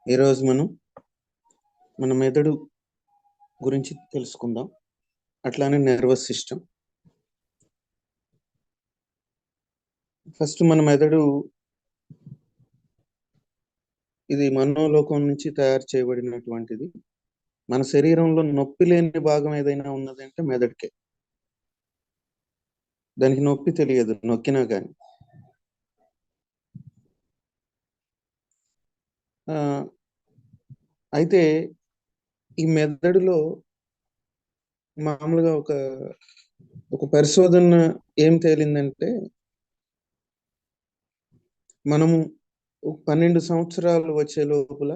ఈరోజు మనం మన మెదడు గురించి తెలుసుకుందాం. అట్లానే నర్వస్ సిస్టమ్. ఫస్ట్ మన మెదడు ఇది మనోలోకం నుంచి తయారు చేయబడినటువంటిది. మన శరీరంలో నొప్పి లేని భాగం ఏదైనా ఉన్నదంటే మెదడుకే. దానికి నొప్పి తెలియదు నొక్కినా కానీ. అయితే ఈ మెదడులో మామూలుగా ఒక పరిశోధన ఏం తేలిందంటే, మనము 12 సంవత్సరాలు వచ్చే లోపల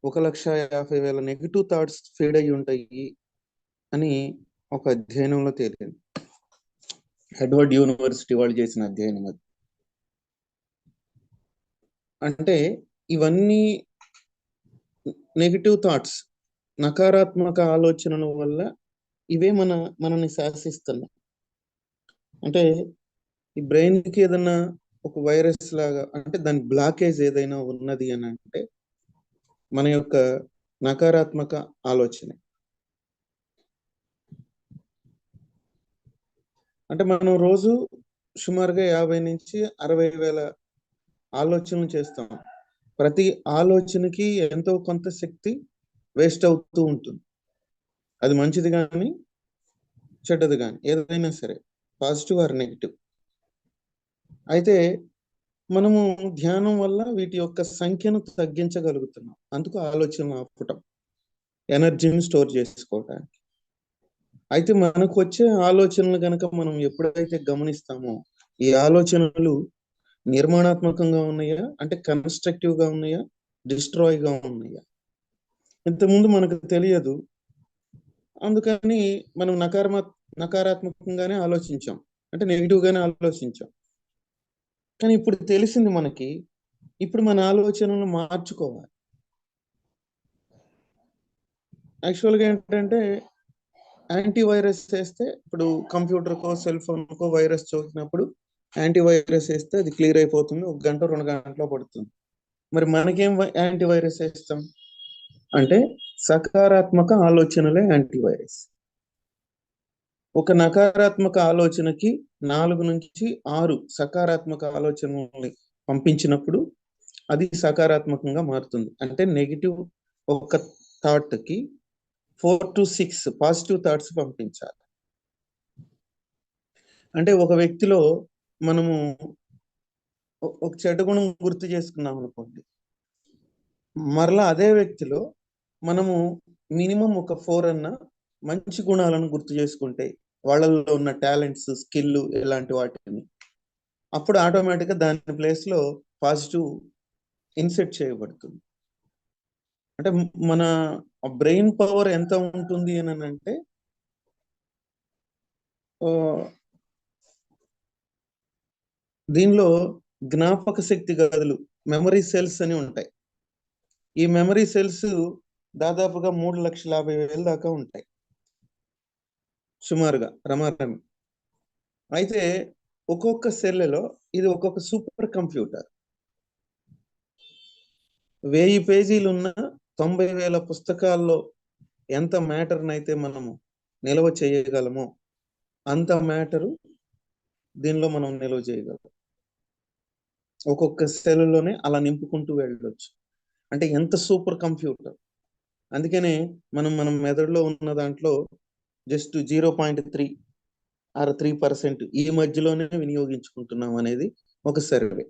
1,50,000 నెగిటివ్ థాట్స్ ఫీడ్ అయ్యి ఉంటాయి అని ఒక అధ్యయనంలో తేలింది. ఎడ్వర్డ్ యూనివర్సిటీ వాళ్ళు చేసిన అధ్యయనం అది. అంటే ఇవన్నీ నెగిటివ్ థాట్స్, నకారాత్మక ఆలోచనల వల్ల ఇవే మనల్ని శాసిస్తున్నాయి. అంటే ఈ బ్రెయిన్కి ఏదైనా ఒక వైరస్ లాగా, అంటే దాని బ్లాకేజ్ ఏదైనా ఉన్నది అని అంటే మన యొక్క నకారాత్మక ఆలోచన. అంటే మనం రోజు సుమారుగా 50 నుంచి 60,000 ఆలోచనలు చేస్తాం. ప్రతి ఆలోచనకి ఎంతో కొంత శక్తి వేస్ట్ అవుతూ ఉంటుంది. అది మంచిది కానీ చెడ్డది కానీ ఏదైనా సరే, పాజిటివ్ ఆర్ నెగిటివ్. అయితే మనము ధ్యానం వల్ల వీటి యొక్క సంఖ్యను తగ్గించగలుగుతున్నాం. అందుకు ఆలోచనలు ఆపటం, ఎనర్జీని స్టోర్ చేసుకోవటానికి. అయితే మనకు వచ్చే ఆలోచనలు కనుక మనం ఎప్పుడైతే గమనిస్తామో, ఈ ఆలోచనలు నిర్మాణాత్మకంగా ఉన్నాయా, అంటే కన్స్ట్రక్టివ్ గా ఉన్నాయా, డిస్ట్రాయ్ గా ఉన్నాయా, ఇంతకుముందు మనకు తెలియదు. అందుకని మనం నకారాత్మకంగానే ఆలోచించాం, అంటే నెగిటివ్ గానే ఆలోచించాం. కానీ ఇప్పుడు తెలిసింది మనకి, ఇప్పుడు మన ఆలోచనలు మార్చుకోవాలి. యాక్చువల్గా ఏంటంటే, యాంటీవైరస్ వేస్తే, ఇప్పుడు కంప్యూటర్కో సెల్ ఫోన్కో వైరస్ సోకినప్పుడు యాంటీవైరస్ వేస్తే అది క్లియర్ అయిపోతుంది, 1 గంట 2 గంటలో పడుతుంది. మరి మనకేం యాంటీవైరస్ వేస్తాం అంటే సకారాత్మక ఆలోచనలే యాంటీవైరస్. ఒక నకారాత్మక ఆలోచనకి 4 నుంచి 6 సకారాత్మక ఆలోచనల్ని పంపించినప్పుడు అది సకారాత్మకంగా మారుతుంది. అంటే నెగిటివ్ ఒక థాట్కి 4 to 6 పాజిటివ్ థాట్స్ పంపించాలి. అంటే ఒక వ్యక్తిలో మనము ఒక చెడు గుణం గుర్తు చేసుకున్నాం అనుకోండి, మరలా అదే వ్యక్తిలో మనము మినిమం ఒక 4 అన్న మంచి గుణాలను గుర్తు చేసుకుంటే, వాళ్ళల్లో ఉన్న టాలెంట్స్, స్కిల్, ఇలాంటి వాటిని, అప్పుడు ఆటోమేటిక్గా దాని ప్లేస్లో పాజిటివ్ ఇన్సెట్ చేయబడుతుంది. అంటే మన బ్రెయిన్ పవర్ ఎంత ఉంటుంది అని అంటే, దీనిలో జ్ఞాపక శక్తి గదులు, మెమరీ సెల్స్ అని ఉంటాయి. ఈ మెమరీ సెల్స్ దాదాపుగా 3,50,000 దాకా ఉంటాయి సుమారుగా, రమారమి. అయితే ఒక్కొక్క సెల్లో ఇది ఒక్కొక్క సూపర్ కంప్యూటర్. 1000 పేజీలు ఉన్న 90,000 పుస్తకాల్లో ఎంత మ్యాటర్ని అయితే మనము నిల్వ చేయగలమో అంత మ్యాటరు దీనిలో మనం నిల్వ చేయగలం. ఒక్కొక్క సెల్లోనే అలా నింపుకుంటూ వెళ్ళవచ్చు. అంటే ఎంత సూపర్ కంప్యూటర్. అందుకనే మనం మెదడులో ఉన్న దాంట్లో జస్ట్ 0.3 ఆర్ 3% ఈ మధ్యలోనే వినియోగించుకుంటున్నాం అనేది ఒక సర్వే.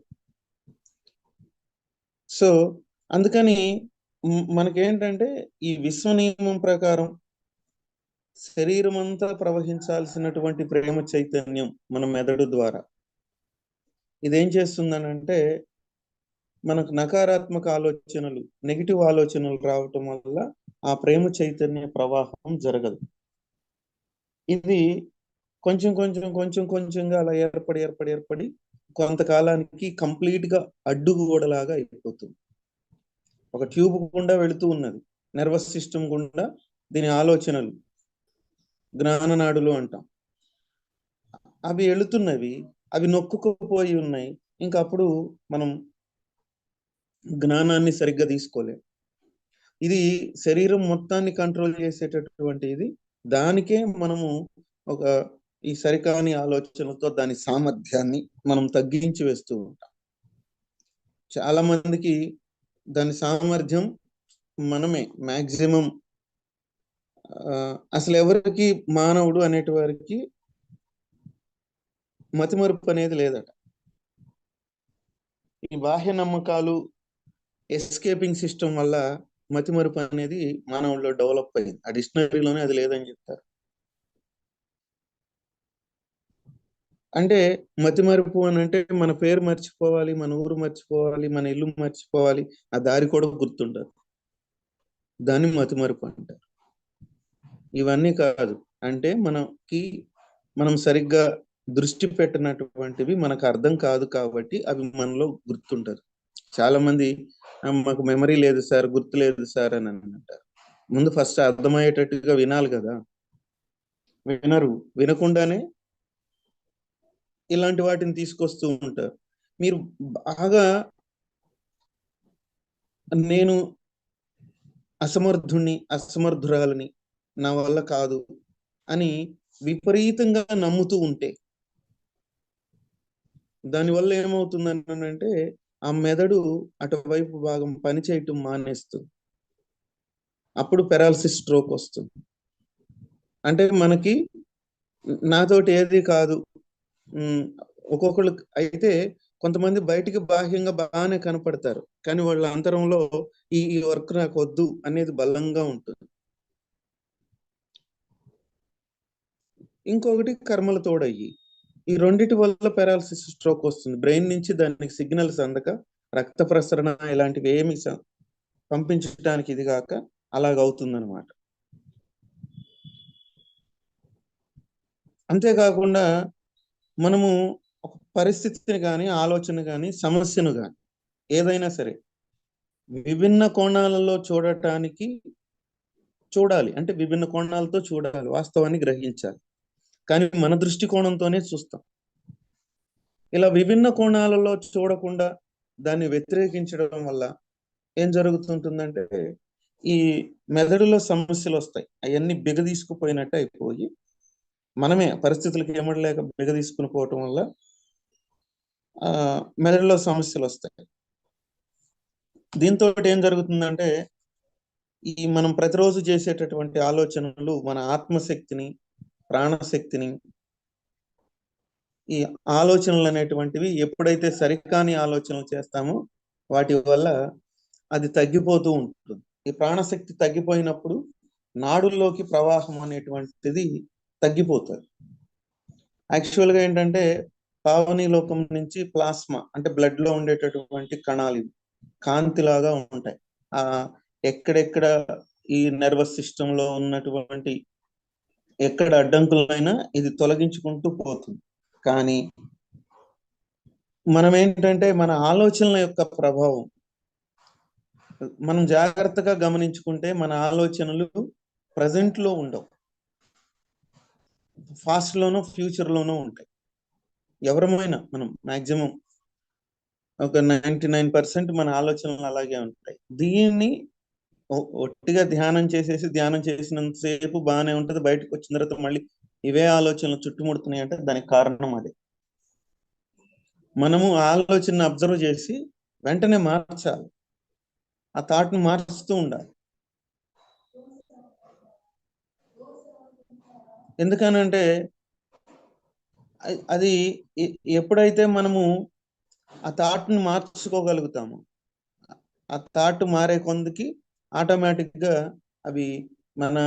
సో అందుకని మనకేంటంటే, ఈ విశ్వ నియమం ప్రకారం శరీరం అంతా ప్రవహించాల్సినటువంటి ప్రేమ చైతన్యం మన మెదడు ద్వారా ఇదేం చేస్తుందనంటే, మనకు నకారాత్మక ఆలోచనలు, నెగిటివ్ ఆలోచనలు రావటం వల్ల ఆ ప్రేమ చైతన్య ప్రవాహం జరగదు. ఇది కొంచెం కొంచెంగా అలా ఏర్పడి కొంతకాలానికి కంప్లీట్ గా అడ్డుగోడలాగా అయిపోతుంది. ఒక ట్యూబ్ గుండా వెళుతూ ఉన్నది, నర్వస్ సిస్టమ్ గుండా దీని ఆలోచనలు, జ్ఞాననాడులు అంటాం. అవి వెళుతున్నవి, అవి నొక్కుకుపోయి ఉన్నాయి. ఇంకా అప్పుడు మనం జ్ఞానాన్ని సరిగ్గా తీసుకోలేం. ఇది శరీరం మొత్తాన్ని కంట్రోల్ చేసేటటువంటి ఇది. దానికే మనము ఒక ఈ సరికాని ఆలోచనలతో దాని సామర్థ్యాన్ని మనం తగ్గించి వేస్తూ ఉంటాం. చాలా మందికి దాని సామర్థ్యం మనమే మాక్సిమం అసలు ఎవరికి మానవుడు అనేటి వారికి మతిమరుపు అనేది లేదట. ఈ బాహ్య నమ్మకాలు, ఎస్కేపింగ్ సిస్టమ్ వల్ల మతిమరుపు అనేది మానవుల్లో డెవలప్ అయింది. ఆ డిక్షనరీలోనే అది లేదని చెప్తారు. అంటే మతిమరుపు అని అంటే మన పేరు మర్చిపోవాలి, మన ఊరు మర్చిపోవాలి, మన ఇల్లు మర్చిపోవాలి, ఆ దారి కూడా గుర్తుండదు. దాన్ని మతిమరుపు అంటారు. ఇవన్నీ కాదు, అంటే మనం సరిగ్గా దృష్టి పెట్టినటువంటివి మనకు అర్థం కాదు కాబట్టి అవి మనలో గుర్తుంటారు. చాలా మంది మాకు మెమరీ లేదు సార్, గుర్తు లేదు సార్ అని అంటారు. ముందు ఫస్ట్ అర్థమయ్యేటట్టుగా వినాలి కదా. వినరు. వినకుండానే ఇలాంటి వాటిని తీసుకొస్తూ ఉంటారు. మీరు బాగా నేను అసమర్థురాలని, నా వల్ల కాదు అని విపరీతంగా నమ్ముతూ ఉంటే దానివల్ల ఏమవుతుందంటే ఆ మెదడు అటువైపు భాగం పనిచేయటం మానేస్తుంది. అప్పుడు పెరాలసిస్, స్ట్రోక్ వస్తుంది. అంటే మనకి నాతోటి ఏది కాదు. ఒక్కొక్కళ్ళు అయితే కొంతమంది బయటికి బాహ్యంగా బాగానే కనపడతారు, కానీ వాళ్ళ అంతరంలో ఈ వర్క్ నాకు వద్దు అనేది బలంగా ఉంటుంది. ఇంకొకటి కర్మల తోడయ్యి ఈ రెండిటి వల్ల పెరాలసిస్, స్ట్రోక్ వస్తుంది. బ్రెయిన్ నుంచి దానికి సిగ్నల్స్ అందక రక్త ప్రసరణ ఇలాంటివి ఏమి పంపించడానికి ఇది కాక అలాగవుతుంది అనమాట. అంతేకాకుండా మనము ఒక పరిస్థితిని కానీ, ఆలోచన కానీ, సమస్యను కానీ ఏదైనా సరే విభిన్న కోణాలలో చూడాలి. అంటే విభిన్న కోణాలతో చూడాలి, వాస్తవాన్ని గ్రహించాలి. కానీ మన దృష్టికోణంతోనే చూస్తాం. ఇలా విభిన్న కోణాలలో చూడకుండా దాన్ని వ్యతిరేకించడం వల్ల ఏం జరుగుతుంటుందంటే ఈ మెదడులో సమస్యలు వస్తాయి. అవన్నీ బిగదీసుకుపోయినట్టు అయిపోయి మనమే పరిస్థితులకి ఏమడలేక బిగదీసుకుని పోవటం వల్ల మెదడులో సమస్యలు వస్తాయి. దీంతో ఏం జరుగుతుందంటే ఈ మనం ప్రతిరోజు చేసేటటువంటి ఆలోచనలు మన ఆత్మశక్తిని, ప్రాణశక్తిని, ఈ ఆలోచనలు అనేటువంటివి ఎప్పుడైతే సరికాని ఆలోచనలు చేస్తామో వాటి వల్ల అది తగ్గిపోతూ ఉంటుంది. ఈ ప్రాణశక్తి తగ్గిపోయినప్పుడు నాడుల్లోకి ప్రవాహం అనేటువంటిది తగ్గిపోతుంది. యాక్చువల్గా ఏంటంటే పావని లోకం నుంచి ప్లాస్మా అంటే బ్లడ్ లో ఉండేటటువంటి కణాలు కాంతిలాగా ఉంటాయి. ఎక్కడెక్కడ ఈ నర్వస్ సిస్టమ్ లో ఉన్నటువంటి ఎక్కడ అడ్డంకులైనా ఇది తొలగించుకుంటూ పోతుంది. కానీ మనం ఏంటంటే మన ఆలోచనల యొక్క ప్రభావం మనం జాగ్రత్తగా గమనించుకుంటే మన ఆలోచనలు ప్రజెంట్ లో ఉండవు, ఫాస్ట్ లోనో ఫ్యూచర్ లోనో ఉంటాయి. ఎవరమైనా మనం మాక్సిమం ఒక 99% మన ఆలోచనలు అలాగే ఉంటాయి. దీన్ని ఒట్టిగా ధ్యానం చేసినంతసేపు బాగానే ఉంటది, బయటకు వచ్చిన తర్వాత మళ్ళీ ఇవే ఆలోచనలు చుట్టుముడుతున్నాయి అంటే దానికి కారణం అదే. మనము ఆలోచన అబ్జర్వ్ చేసి వెంటనే మార్చాలి, ఆ థాట్ ను మార్చుతూ ఉండాలి. ఎందుకనంటే అది ఎప్పుడైతే మనము ఆ థాట్ ను మార్చుకోగలుగుతాము, ఆ థాట్ మారే కొందికి ఆటోమేటిక్ గా అవి మన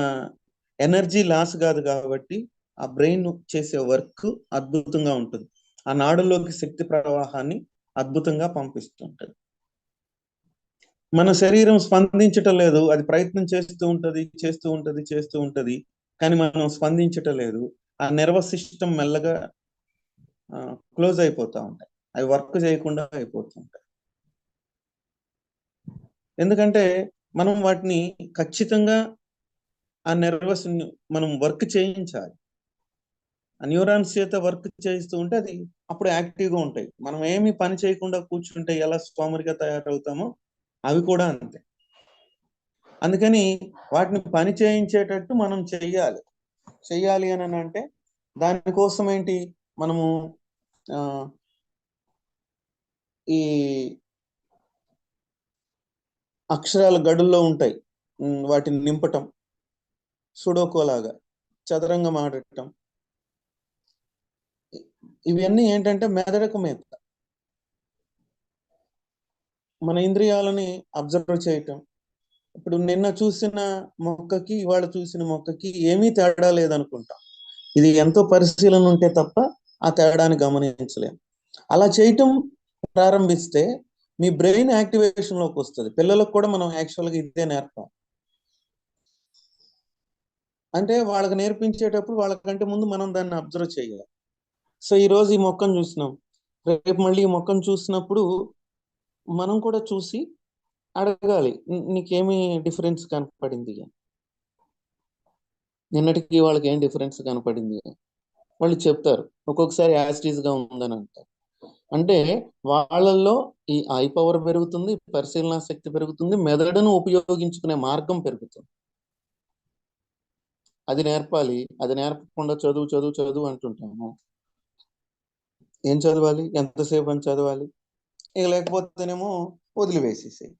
ఎనర్జీ లాస్ కాదు కాబట్టి ఆ బ్రెయిన్ చేసే వర్క్ అద్భుతంగా ఉంటుంది. ఆ నాడులోకి శక్తి ప్రవాహాన్ని అద్భుతంగా పంపిస్తుంటది. మన శరీరం స్పందించటం లేదు, అది ప్రయత్నం చేస్తూ ఉంటది కానీ మనం స్పందించటం లేదు. ఆ నర్వస్ సిస్టమ్ మెల్లగా క్లోజ్ అయిపోతా ఉంటాయి, అవి వర్క్ చేయకుండా అయిపోతుంటాయి. ఎందుకంటే మనం వాటిని ఖచ్చితంగా ఆ నర్వస్ మనం వర్క్ చేయించాలి. ఆ న్యూరాన్స్ చేత వర్క్ చేయిస్తూ ఉంటే అది అప్పుడు యాక్టివ్గా ఉంటాయి. మనం ఏమి పని చేయకుండా కూర్చుంటే ఎలా సోమరిగా తయారవుతామో అవి కూడా అంతే. అందుకని వాటిని పని చేయించేటట్టు మనం చెయ్యాలి అని అంటే దానికోసం ఏంటి, మనము ఈ అక్షరాల గడుల్లో ఉంటాయి, వాటిని నింపటం, సుడోకోలాగా చదరంగం ఆడటం, ఇవన్నీ ఏంటంటే మెదడుకు మీద మన ఇంద్రియాలని అబ్జర్వ్ చేయటం. ఇప్పుడు నిన్న చూసిన మొక్కకి ఇవాళ చూసిన మొక్కకి ఏమీ తేడా లేదనుకుంటాం. ఇది ఎంతో పరిశీలన ఉంటే తప్ప ఆ తేడాని గమనించలేం. అలా చేయటం ప్రారంభిస్తే మీ బ్రెయిన్ యాక్టివేషన్ లోకి వస్తుంది. పిల్లలకు కూడా మనం యాక్చువల్గా ఇదే నేర్పాం. అంటే వాళ్ళకి నేర్పించేటప్పుడు వాళ్ళకంటే ముందు మనం దాన్ని అబ్జర్వ్ చేయాలి. సో ఈ రోజు ఈ మొక్కను చూసినాం, రేపు మళ్ళీ ఈ మొక్కను చూసినప్పుడు మనం కూడా చూసి అడగాలి, నీకేమి డిఫరెన్స్ కనపడింది, నిన్నటికి వాళ్ళకి ఏం డిఫరెన్స్ కనపడింది. వాళ్ళు చెప్తారు, ఒక్కొక్కసారి యాసిటీస్ గా ఉందని అంటారు. అంటే వాళ్ళల్లో ఈ ఐ పవర్ పెరుగుతుంది, పరిశీలనా శక్తి పెరుగుతుంది, మెదడును ఉపయోగించుకునే మార్గం పెరుగుతుంది. అది నేర్పాలి. అది నేర్పకుండా చదువు చదువు చదువు అంటుంటాము. ఏం చదవాలి, ఎంతసేపు అని చదవాలి, ఇక లేకపోతేనేమో వదిలివేసేసేయి.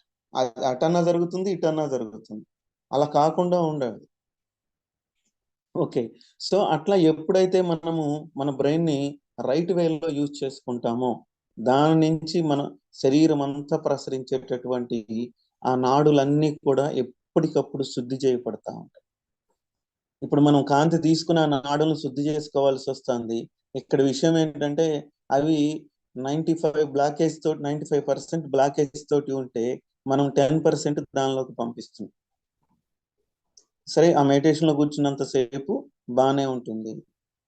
అటన్నా జరుగుతుంది, ఇటన్నా జరుగుతుంది. అలా కాకుండా ఉండాలి. ఓకే, సో అట్లా ఎప్పుడైతే మనము మన బ్రెయిన్ ని రైట్ వేలో యూజ్ చేసుకుంటామో దాని నుంచి మన శరీరం అంతా ప్రసరించేటటువంటి ఆ నాడులన్నీ కూడా ఎప్పటికప్పుడు శుద్ధి చేయబడతా ఉంటాయి. ఇప్పుడు మనం కాంతి తీసుకున్న నాడులను శుద్ధి చేసుకోవాల్సి వస్తుంది. ఇక్కడ విషయం ఏంటంటే అవి 95 బ్లాకేజ్ తోటి 95% బ్లాకేజ్ తోటి ఉంటే మనం 10% దానిలోకి పంపిస్తుంది. సరే, ఆ మెడిటేషన్ లో కూర్చున్నంత సేపు బాగానే ఉంటుంది.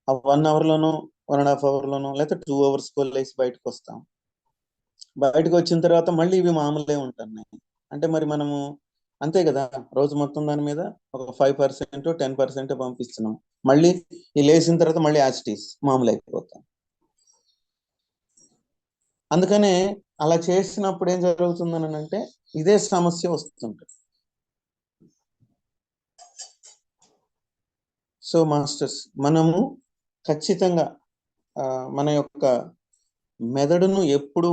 ఆ 1 అవర్లోనో 1.5 అవర్లోనో లేకపోతే 2 అవర్స్కో లేసి బయటకు వస్తాం. బయటకు వచ్చిన తర్వాత మళ్ళీ ఇవి మామూలే ఉంటున్నాయి. అంటే మరి మనము అంతే కదా, రోజు మొత్తం దాని మీద ఒక 5% 10% పంపిస్తున్నాం. మళ్ళీ ఈ లేచిన తర్వాత మళ్ళీ యాసిటీస్ మామూలు అయిపోతాం. అందుకనే అలా చేసినప్పుడు ఏం జరుగుతుందని అంటే ఇదే సమస్య వస్తుంటుంది. సో మాస్టర్స్, మనము ఖచ్చితంగా మన యొక్క మెదడును ఎప్పుడు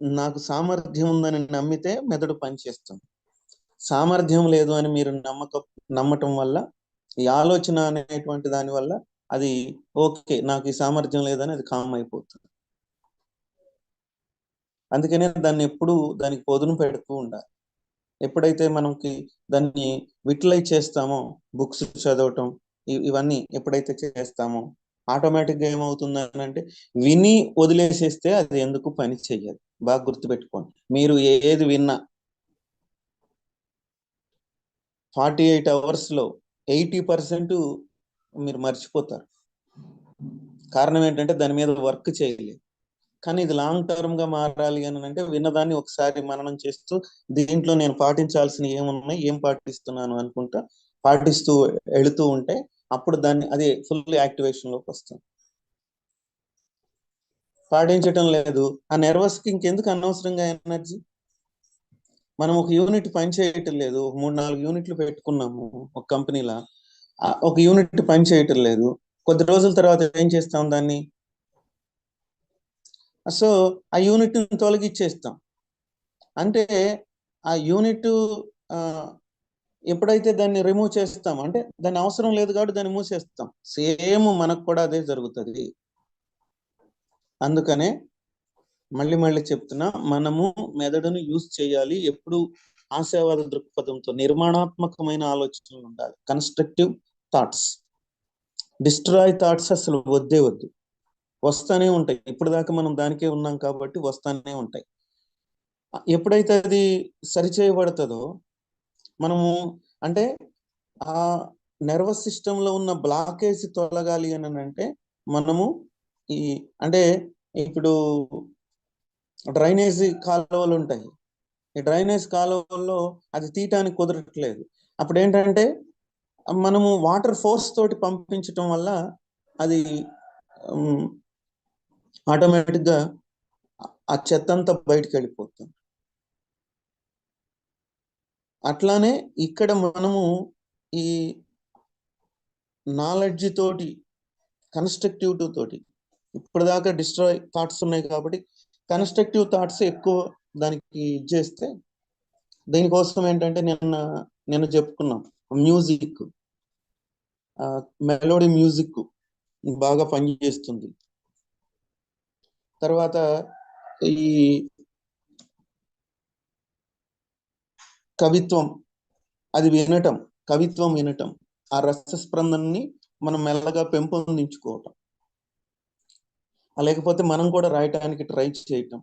నాకు సామర్థ్యం ఉందని నమ్మితే మెదడు పనిచేస్తుంది. సామర్థ్యం లేదు అని మీరు నమ్మటం వల్ల, ఈ ఆలోచన అనేటువంటి దాని వల్ల అది ఓకే, నాకు ఈ సామర్థ్యం లేదని అది కామ్ అయిపోతుంది. అందుకనే దాన్ని ఎప్పుడు దానికి పొదును పెడుతూ ఉండాలి. ఎప్పుడైతే మనకి దాన్ని విటిలైజ్ చేస్తామో, బుక్స్ చదవటం ఇవన్నీ ఎప్పుడైతే చేస్తామో ఆటోమేటిక్ గా ఏమవుతుందని అంటే విని వదిలేసేస్తే అది ఎందుకు పని చెయ్యదు. బాగా గుర్తుపెట్టుకోండి, మీరు ఏది విన్నా 48 అవర్స్ లో 80% మీరు మర్చిపోతారు. కారణం ఏంటంటే దాని మీద వర్క్ చేయలేదు. కానీ ఇది లాంగ్ టర్మ్ గా మారాలి అని అంటే విన్నదాన్ని ఒకసారి మననం చేస్తూ దీంట్లో నేను పాటించాల్సిన ఏమున్నాయి, ఏం పాటిస్తున్నాను అనుకుంటా పాటిస్తూ వెళుతూ ఉంటే అప్పుడు దాన్ని అది ఫుల్ యాక్టివేషన్ లోకి వస్తుంది. పాటించటం లేదు, ఆ నెర్వస్ కి ఇంకెందుకు అనవసరంగా ఎనర్జీ. మనం ఒక యూనిట్ పని చేయటం లేదు, 3-4 యూనిట్లు పెట్టుకున్నాము ఒక కంపెనీలా, ఒక యూనిట్ పని చేయటం లేదు, కొద్ది రోజుల తర్వాత ఏం చేస్తాం దాన్ని, సో ఆ యూనిట్ తొలగిచ్చేస్తాం. అంటే ఆ యూనిట్ ఎప్పుడైతే దాన్ని రిమూవ్ చేస్తాం అంటే దాని అవసరం లేదు కాబట్టి దాన్ని మూసేస్తాం. సేమ్ మనకు కూడా అదే జరుగుతుంది. అందుకనే మళ్ళీ మళ్ళీ చెప్తున్నా, మనము మెదడును యూజ్ చేయాలి ఎప్పుడు ఆశావాద దృక్పథంతో, నిర్మాణాత్మకమైన ఆలోచనలు ఉండాలి. కన్స్ట్రక్టివ్ థాట్స్, డిస్ట్రాయ్ థాట్స్ అసలు వద్దే వద్దు. వస్తానే ఉంటాయి, ఇప్పుడు దాకా మనం దానికే ఉన్నాం కాబట్టి వస్తానే ఉంటాయి. ఎప్పుడైతే అది సరిచేయబడుతుందో మనము అంటే ఆ నర్వస్ సిస్టమ్ లో ఉన్న బ్లాకేజ్ తొలగాలి అని అంటే మనము ఈ అంటే ఇప్పుడు డ్రైనేజ్ కాలువలు ఉంటాయి, ఈ డ్రైనేజ్ కాలువల్లో అది తీయటానికి కుదరట్లేదు. అప్పుడు ఏంటంటే మనము వాటర్ ఫోర్స్ తోటి పంపించటం వల్ల అది ఆటోమేటిక్ గా ఆ చెత్త అంతా బయటకు వెళ్ళిపోతుంది. అట్లానే ఇక్కడ మనము ఈ నాలెడ్జ్ తోటి కన్స్ట్రక్టివ్ తోటి ఇప్పటిదాకా డిస్ట్రాయ్ థాట్స్ ఉన్నాయి కాబట్టి కన్స్ట్రక్టివ్ థాట్స్ ఎక్కువ దానికి చేస్తే దీనికోసం ఏంటంటే నేను చెప్పుకున్నాం మ్యూజిక్, మెలోడీ మ్యూజిక్ బాగా పనిచేస్తుంది. తర్వాత ఈ కవిత్వం వినటం ఆ రసస్పందనని మనం మెల్లగా పెంపొందించుకోవటం, లేకపోతే మనం కూడా రాయటానికి ట్రై చేయటం.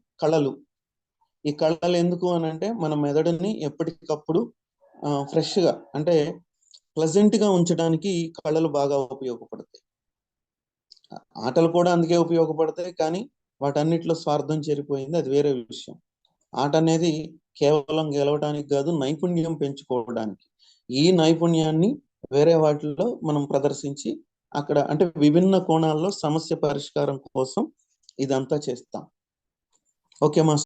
ఈ కళలు ఎందుకు అని అంటే మన మెదడుని ఎప్పటికప్పుడు ఫ్రెష్ గా అంటే ప్లెజెంట్ గా ఉంచడానికి ఈ కళలు బాగా ఉపయోగపడతాయి. ఆటలు కూడా అందుకే ఉపయోగపడతాయి, కానీ వాటన్నిటిలో స్వార్థం చేరిపోయింది, అది వేరే విషయం. ఆట అనేది కేవలం గెలవడానికి కాదు, నైపుణ్యం పెంచుకోవడానికి. ఈ నైపుణ్యాన్ని వేరే వాటిల్లో మనం ప్రదర్శించి అక్కడ అంటే విభిన్న కోణాల్లో సమస్య పరిష్కారం కోసం ఇదంతా చేస్తాం. Okay master.